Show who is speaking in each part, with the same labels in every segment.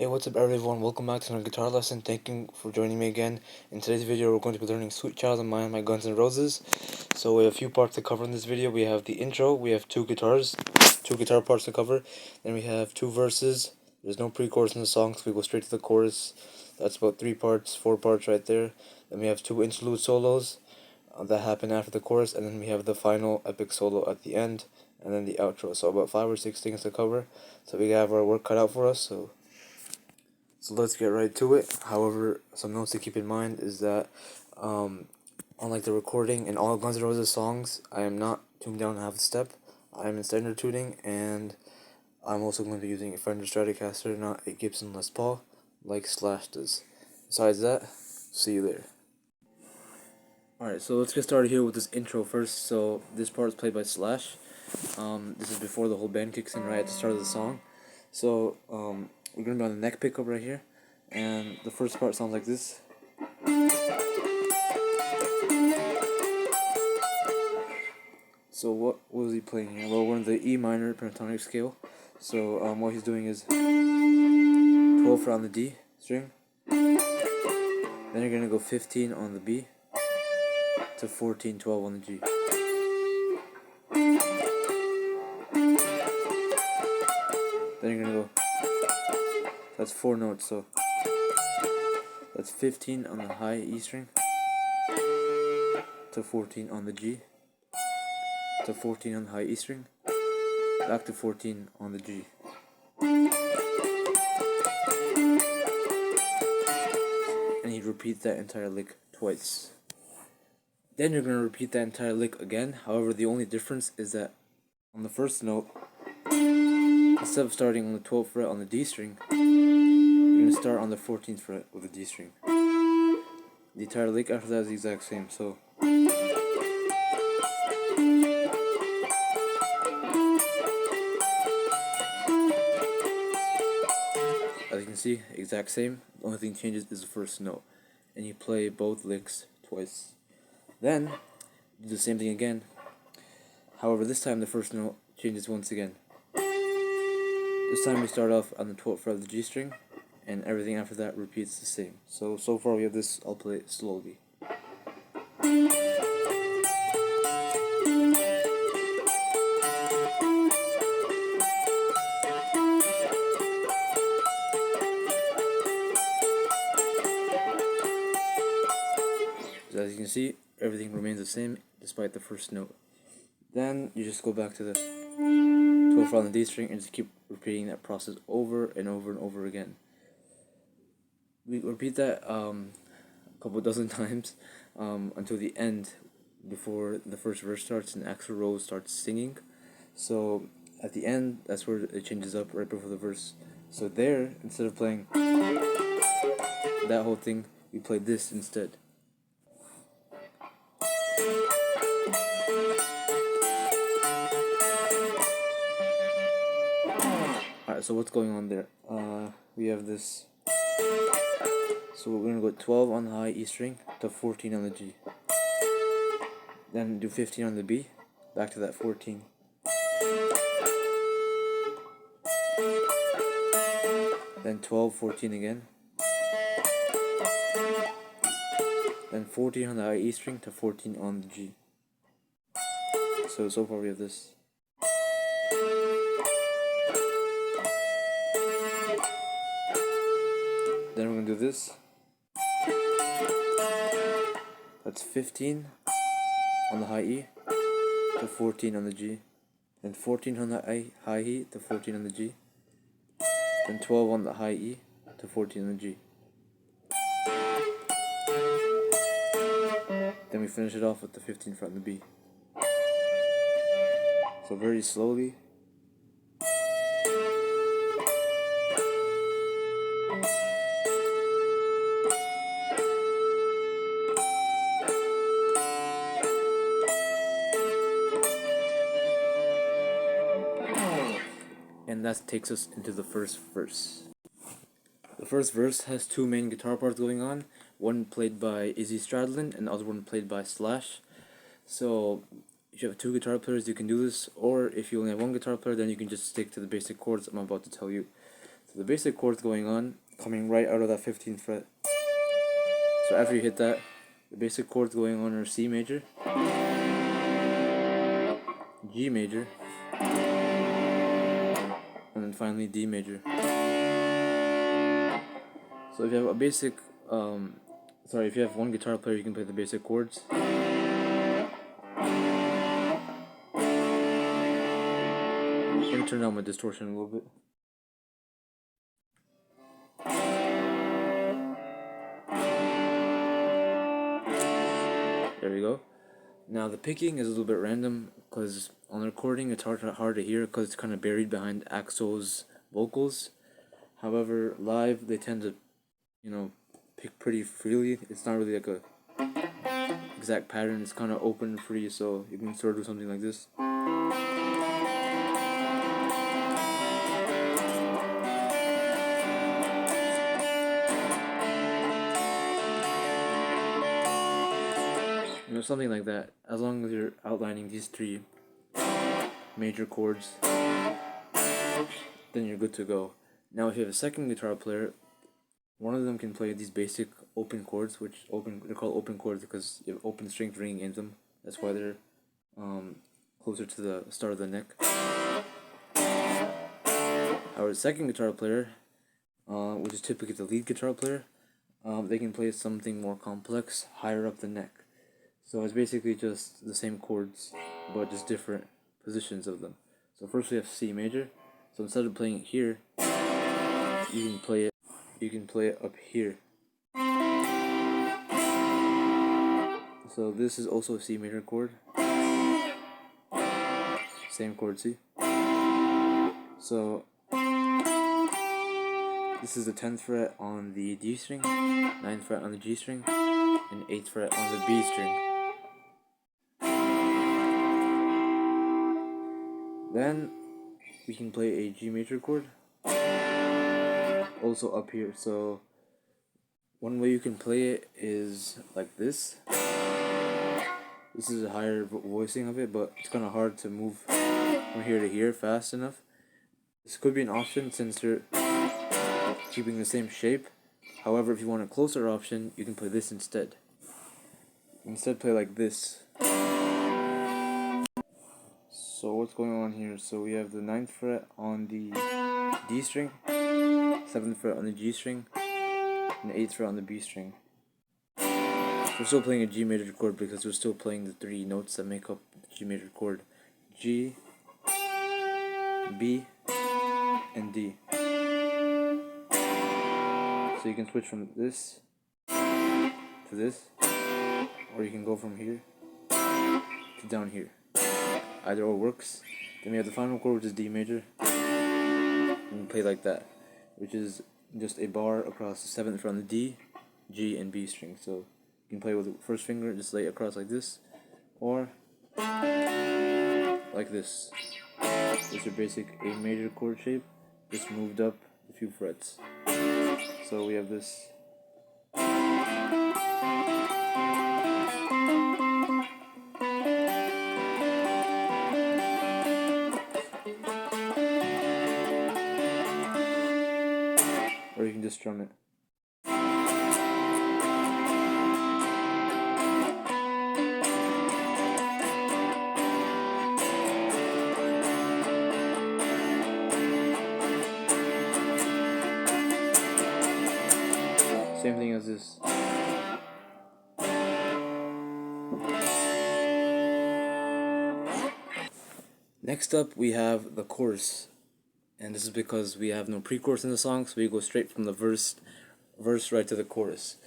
Speaker 1: Hey, what's up everyone? Welcome back to another guitar lesson. Thank you for joining me again. In today's video, we're going to be learning Sweet Child of Mine by Guns N' Roses. So we have a few parts to cover in this video. We have the intro, we have two guitar parts to cover. Then we have two verses. There's no pre-chorus in the song, so we go straight to the chorus. That's about 4 parts right there. Then we have two interlude solos that happen after the chorus, and then we have the final epic solo at the end, and then the outro. So about 5 or 6 things to cover. So we have our work cut out for us. So let's get right to it. However, some notes to keep in mind is that, unlike the recording in all Guns N' Roses songs, I am not tuned down half a step. I am in standard tuning, and I'm also going to be using a Fender Stratocaster, not a Gibson Les Paul, like Slash does. Besides that, see you there. Alright, so let's get started here with this intro first. So this part is played by Slash. This is before the whole band kicks in right at the start of the song. So, we're going to be on the neck pickup right here, and the first part sounds like this. So what was he playing here? Well, we're in the E minor pentatonic scale. So what he's doing is 12 fret on the D string, then you're going to go 15 on the B to 14, 12 on the G. Then you're going to go, that's 4 notes, so that's 15 on the high E string to 14 on the G to 14 on the high E string, back to 14 on the G. And you repeat that entire lick twice. Then you're going to repeat that entire lick again. However, the only difference is that on the first note, instead of starting on the 12th fret on the D string, you're going to start on the 14th fret with the D string. The entire lick after that is the exact same. So as you can see, exact same. The only thing changes is the first note, and you play both licks twice. Then do the same thing again. However, this time the first note changes once again. This time we start off on the 12th fret of the G string, and everything after that repeats the same. So far we have this. I'll play it slowly. So as you can see, everything remains the same despite the first note. Then you just go back to the 12th fret on the D string and just keep repeating that process over and over and over again. We repeat that a couple dozen times until the end, before the first verse starts and Axl Rose starts singing. So at the end, that's where it changes up right before the verse. So there, instead of playing that whole thing, we play this instead. Alright, so what's going on there? We have this. So we're going to go 12 on the high E string to 14 on the G. Then do 15 on the B, back to that 14. Then 12, 14 again. Then 14 on the high E string to 14 on the G. So far we have this. Then we're going to do this. That's 15 on the high E to 14 on the G. Then 14 on the high E to 14 on the G. Then 12 on the high E to 14 on the G. Then we finish it off with the 15th fret on the B. So very slowly. And that takes us into the first verse. The first verse has two main guitar parts going on, one played by Izzy Stradlin and the other one played by Slash. So if you have two guitar players, you can do this, or if you only have one guitar player, then you can just stick to the basic chords I'm about to tell you. So the basic chords going on, coming right out of that 15th fret. So after you hit that, the basic chords going on are C major, G major, and then finally D major. So if you have a basic, if you have one guitar player, you can play the basic chords. Let me turn down my distortion a little bit. There we go. Now the picking is a little bit random because on the recording it's hard to hear because it's kind of buried behind Axo's vocals. However, live they tend to, pick pretty freely. It's not really like a exact pattern. It's kind of open and free, so you can sort of do something like this. Something like that, as long as you're outlining these three major chords, then you're good to go. Now if you have a second guitar player, one of them can play these basic open chords, they're called open chords because you have open strings ringing in them. That's why they're closer to the start of the neck. Our second guitar player, which is typically the lead guitar player, they can play something more complex higher up the neck. So it's basically just the same chords, but just different positions of them. So first we have C major. So instead of playing it here, you can play it up here. So this is also a C major chord. Same chord, see? So this is the 10th fret on the D string, 9th fret on the G string, and 8th fret on the B string. Then we can play a G major chord, also up here. So one way you can play it is like this. This is a higher voicing of it, but it's kind of hard to move from here to here fast enough. This could be an option since you're keeping the same shape. However, if you want a closer option, you can play this instead. Instead, play like this. So what's going on here? So we have the 9th fret on the D string, 7th fret on the G string, and the 8th fret on the B string. We're still playing a G major chord because we're still playing the three notes that make up the G major chord: G, B, and D. So you can switch from this to this, or you can go from here to down here. Either or works. Then we have the final chord, which is D major, and play like that, which is just a bar across the 7th fret on the D, G, and B string. So you can play with the first finger, just lay it across like this, or like this. It's your basic A major chord shape, just moved up a few frets. So we have this. Or you can just strum it. Same thing as this. Next up we have the chorus. And this is because we have no pre-chorus in the song, so we go straight from the verse right to the chorus.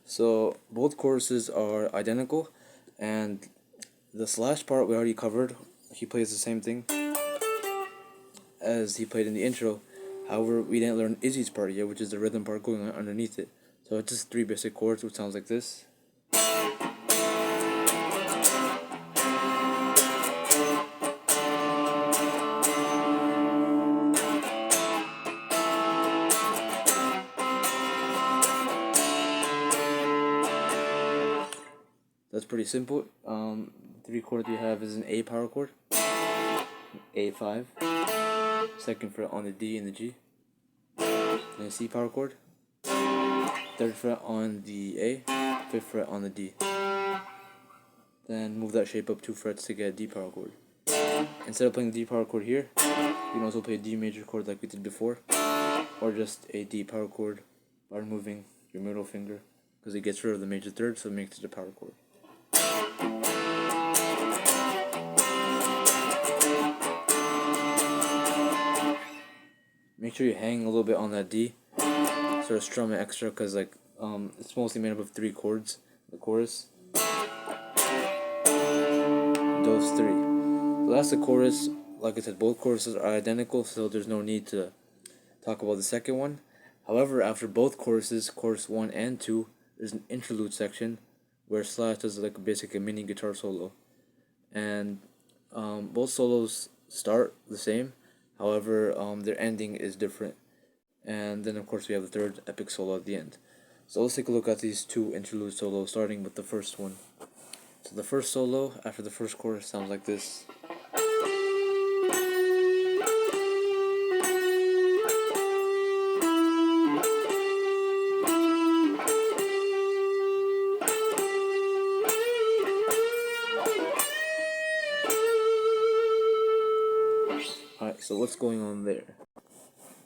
Speaker 1: So both choruses are identical, and the slash part we already covered. He plays the same thing as he played in the intro. However, we didn't learn Izzy's part yet, which is the rhythm part going on underneath it. So it's just three basic chords, which sounds like this. That's pretty simple. Three chords you have is an A power chord, A5, 2nd fret on the D and the G, then C power chord, 3rd fret on the A, 5th fret on the D. Then move that shape up 2 frets to get a D power chord. Instead of playing the D power chord here, you can also play a D major chord like we did before, or just a D power chord by removing your middle finger, because it gets rid of the major third, so it makes it a power chord. Make sure you hang a little bit on that D, sort of strum it extra, because it's mostly made up of 3 chords, the chorus. Those 3. So that's the chorus. Like I said, both choruses are identical, so there's no need to talk about the second one. However, after both choruses, chorus 1 and 2, there's an interlude section where Slash does like basically a mini guitar solo. And both solos start the same, however, their ending is different. And then of course we have the 3rd epic solo at the end. So let's take a look at these 2 interlude solos, starting with the first one. So the first solo after the first chorus sounds like this. Alright, so what's going on there?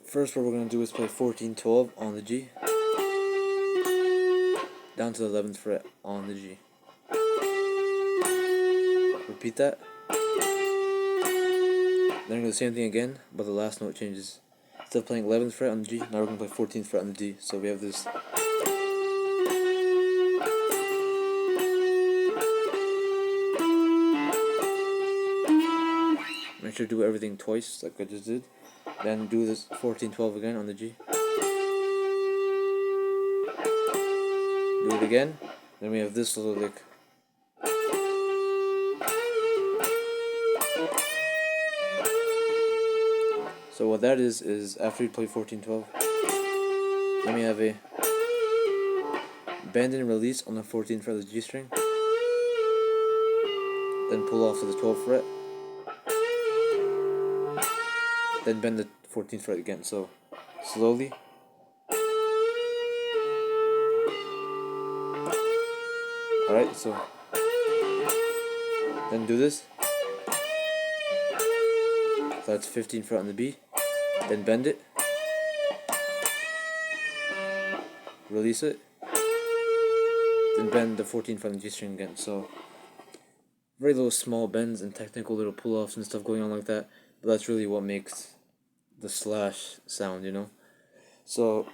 Speaker 1: First, what we're going to do is play 14-12 on the G, down to the 11th fret on the G. Repeat that. Then we're going to do the same thing again, but the last note changes. Instead of playing 11th fret on the G, now we're going to play 14th fret on the D. So we have this. Make sure to do everything twice, like I just did. Then do this 14-12 again on the G. Do it again. Then we have this little lick. So what that is after you play 14-12, then we have a bend and release on the 14th fret of the G string. Then pull off to the 12th fret. Then bend the 14th fret again. So slowly. Alright, so then do this. So that's 15th fret on the B. Then bend it. Release it. Then bend the 14th fret on the G string again. So very little small bends and technical little pull-offs and stuff going on like that. But that's really what makes the Slash sound, you know? So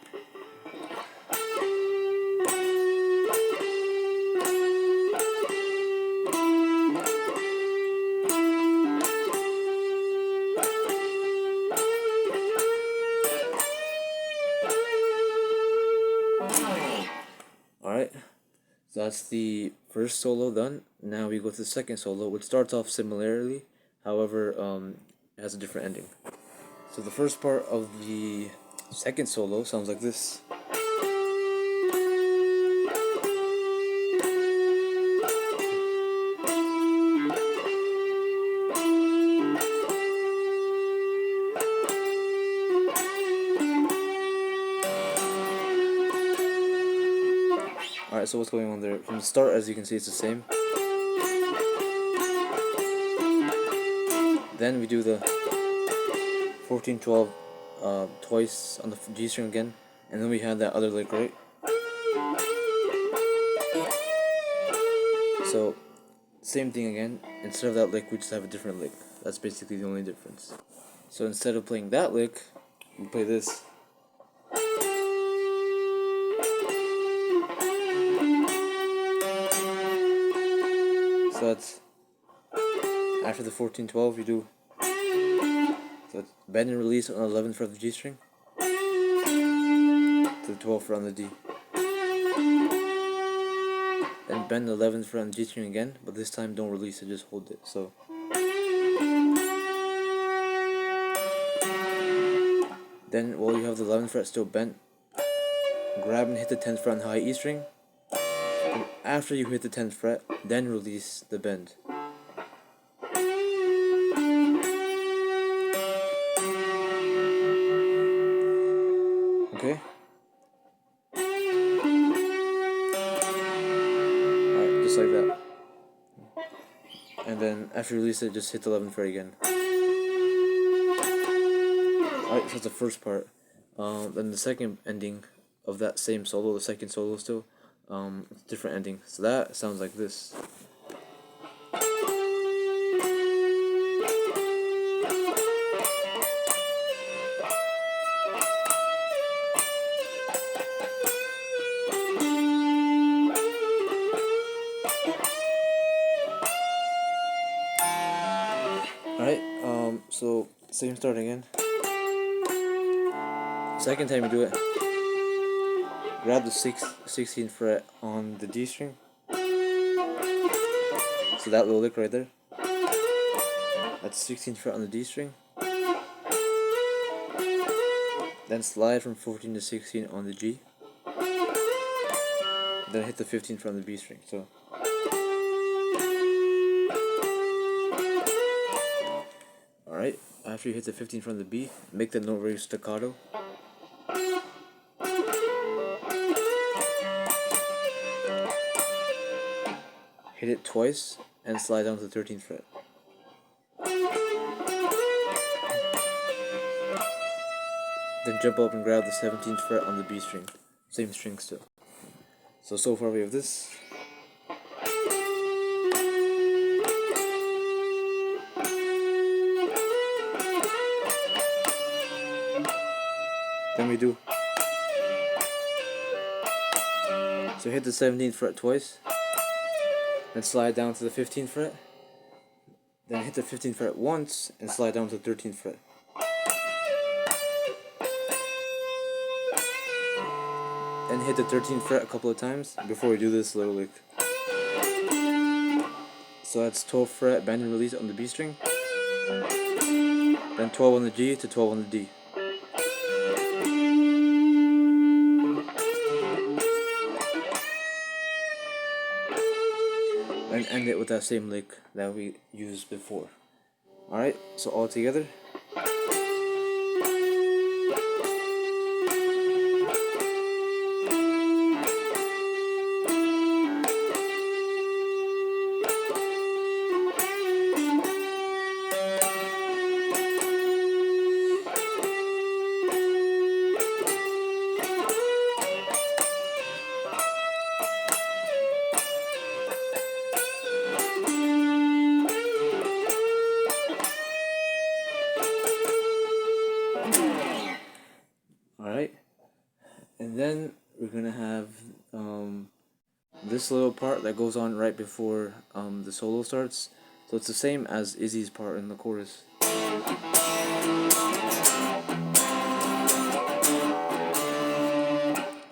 Speaker 1: alright, so that's the first solo done. Now we go to the second solo, which starts off similarly, however, it has a different ending. So the first part of the second solo sounds like this. Alright, so what's going on there? From the start, as you can see, it's the same. Then we do the 14-12 twice on the G string again, and then we have that other lick, right? So, same thing again. Instead of that lick, we just have a different lick. That's basically the only difference. So instead of playing that lick, we play this. So that's after the 14-12, you do. So it's bend and release on the 11th fret of the G string to the 12th fret on the D. Then bend the 11th fret on the G string again, but this time don't release it, just hold it. So then while you have the 11th fret still bent, grab and hit the 10th fret on the high E string. And after you hit the 10th fret, then release the bend. Okay. Alright, just like that. And then after you release it, just hit the 11th fret again. Alright, so that's the first part. Then the second ending of that same solo, the second solo still, it's a different ending. So that sounds like this. Alright, so same start again. Second time you do it, grab the 16th fret on the D string. So that little lick right there, that's 16th fret on the D string. Then slide from 14 to 16 on the G. Then hit the 15th fret on the B string. So alright, after you hit the 15th fret on the B, make the note very staccato. Hit it twice and slide down to the 13th fret. Then jump up and grab the 17th fret on the B string. Same string still. So far we have this. Then we do. So hit the 17th fret twice. Then slide down to the 15th fret. Then hit the 15th fret once and slide down to the 13th fret. And hit the 13th fret a couple of times before we do this little lick. So that's 12th fret bend and release on the B string. Then 12 on the G to 12 on the D. And end it with that same lick that we used before. Alright, so all together. Alright, and then we're gonna have this little part that goes on right before the solo starts. So it's the same as Izzy's part in the chorus.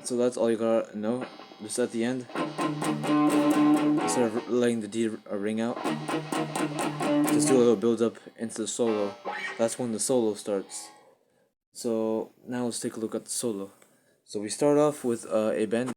Speaker 1: So that's all you gotta know. Just at the end, instead of letting the D ring out, just do a little build up into the solo. That's when the solo starts. So now let's take a look at the solo. So we start off with a bend.